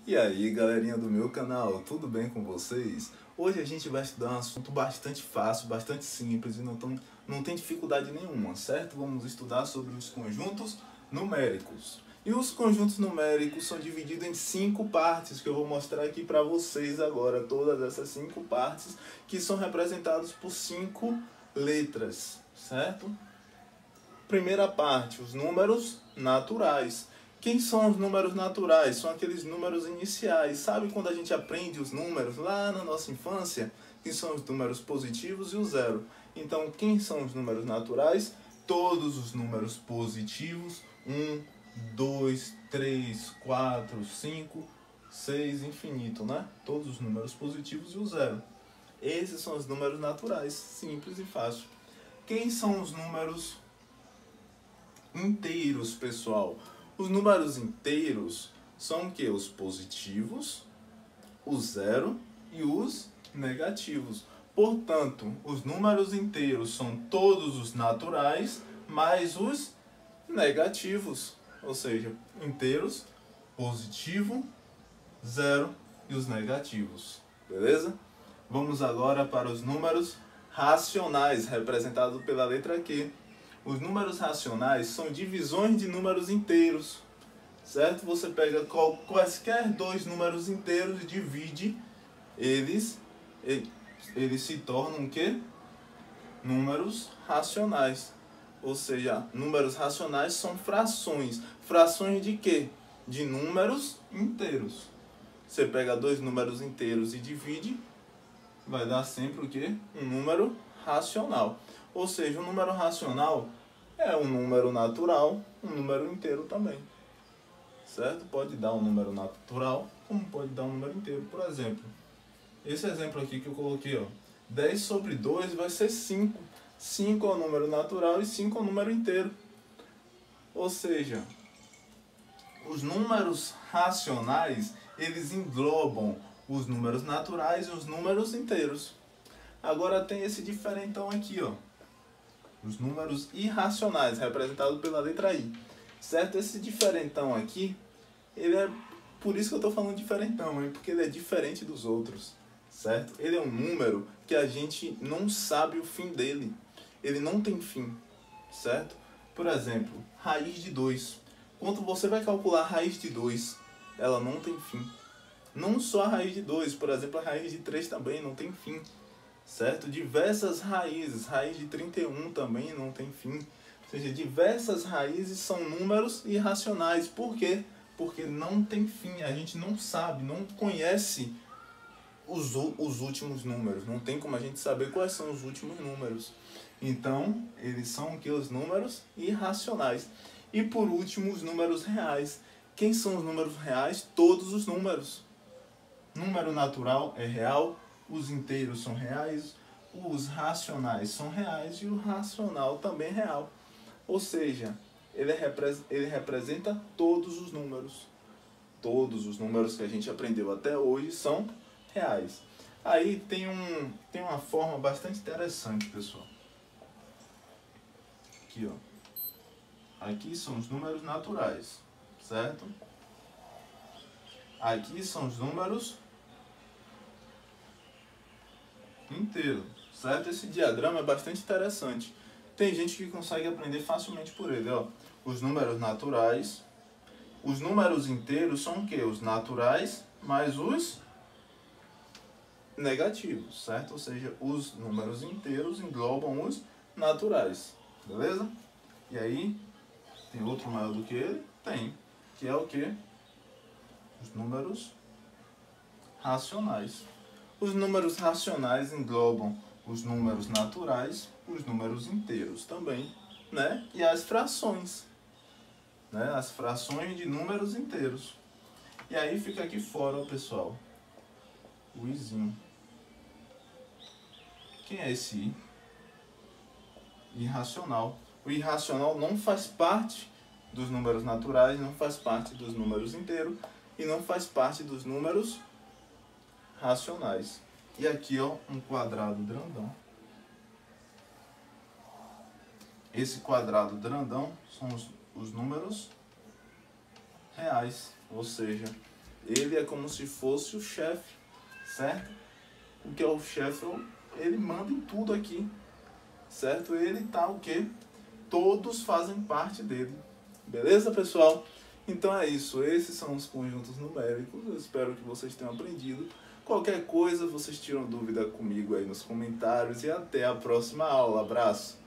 E aí, galerinha do meu canal, tudo bem com vocês? Hoje a gente vai estudar um assunto bastante fácil, bastante simples e não tem dificuldade nenhuma, certo? Vamos estudar sobre os conjuntos numéricos. E os conjuntos numéricos são divididos em 5 partes, que eu vou mostrar aqui para vocês agora, todas essas 5 partes, que são representadas por 5 letras, certo? Primeira parte, os números naturais. Quem são os números naturais? São aqueles números iniciais. Sabe quando a gente aprende os números lá na nossa infância? Que são os números positivos e o zero. Então, quem são os números naturais? Todos os números positivos. 1, 2, 3, 4, 5, 6, infinito, né? Todos os números positivos e o zero. Esses são os números naturais, simples e fácil. Quem são os números inteiros, pessoal? Os números inteiros são o que? Os positivos, o zero e os negativos. Portanto, os números inteiros são todos os naturais mais os negativos. Ou seja, inteiros, positivo, zero e os negativos. Beleza? Vamos agora para os números racionais, representados pela letra Q. Os números racionais são divisões de números inteiros, certo? Você pega quaisquer dois números inteiros e divide eles se tornam o quê? Números racionais. Ou seja, números racionais são frações. Frações de quê? De números inteiros. Você pega dois números inteiros e divide, vai dar sempre o quê? Um número racional. Ou seja, um número racional é um número natural, um número inteiro também. Certo? Pode dar um número natural, como pode dar um número inteiro. Por exemplo, esse exemplo aqui que eu coloquei, ó, 10 sobre 2 vai ser 5. 5 é o número natural e 5 é o número inteiro. Ou seja, os números racionais, eles englobam os números naturais e os números inteiros. Agora tem esse diferentão aqui, ó. Os números irracionais, representados pela letra I. Certo? Esse diferentão aqui, ele é... Por isso que eu estou falando diferentão, hein? Porque ele é diferente dos outros. Certo? Ele é um número que a gente não sabe o fim dele. Ele não tem fim. Certo? Por exemplo, raiz de 2. Quando você vai calcular a raiz de 2, ela não tem fim. Não só a raiz de 2, por exemplo, a raiz de 3 também não tem fim. Certo? Diversas raízes, raiz de 31 também não tem fim. Ou seja, diversas raízes são números irracionais. Por quê? Porque não tem fim, a gente não sabe, não conhece os últimos números. Não tem como a gente saber quais são os últimos números. Então, eles são o que? Os números irracionais. E por último, os números reais. Quem são os números reais? Todos os números. Número natural é real. Os inteiros são reais, os racionais são reais e o racional também é real. Ou seja, ele representa todos os números. Todos os números que a gente aprendeu até hoje são reais. Aí tem uma forma bastante interessante, pessoal. Aqui, ó. Aqui são os números naturais, certo? Aqui são os números inteiro, certo? Esse diagrama é bastante interessante. Tem gente que consegue aprender facilmente por ele, ó. Os números naturais, os números inteiros são o quê? Os naturais mais os negativos, certo? Ou seja, os números inteiros englobam os naturais, beleza? E aí, tem outro maior do que ele? Tem, que é o quê? Os números racionais. Os números racionais englobam os números naturais, os números inteiros também, né? E as frações, né? As frações de números inteiros. E aí fica aqui fora, ó, pessoal, o izinho. Quem é esse I? Irracional. O irracional não faz parte dos números naturais, não faz parte dos números inteiros e não faz parte dos números racionais. E aqui, ó, um quadrado grandão. Esse quadrado grandão são os números reais. Ou seja, Ele é como se fosse o chefe, certo? O que é o chefe? Ele manda em tudo aqui, certo? Ele tá o quê? Todos fazem parte dele. Beleza, pessoal? Então é isso. Esses são os conjuntos numéricos. Eu espero que vocês tenham aprendido. Qualquer coisa, vocês tiram dúvida comigo aí nos comentários. E até a próxima aula. Abraço!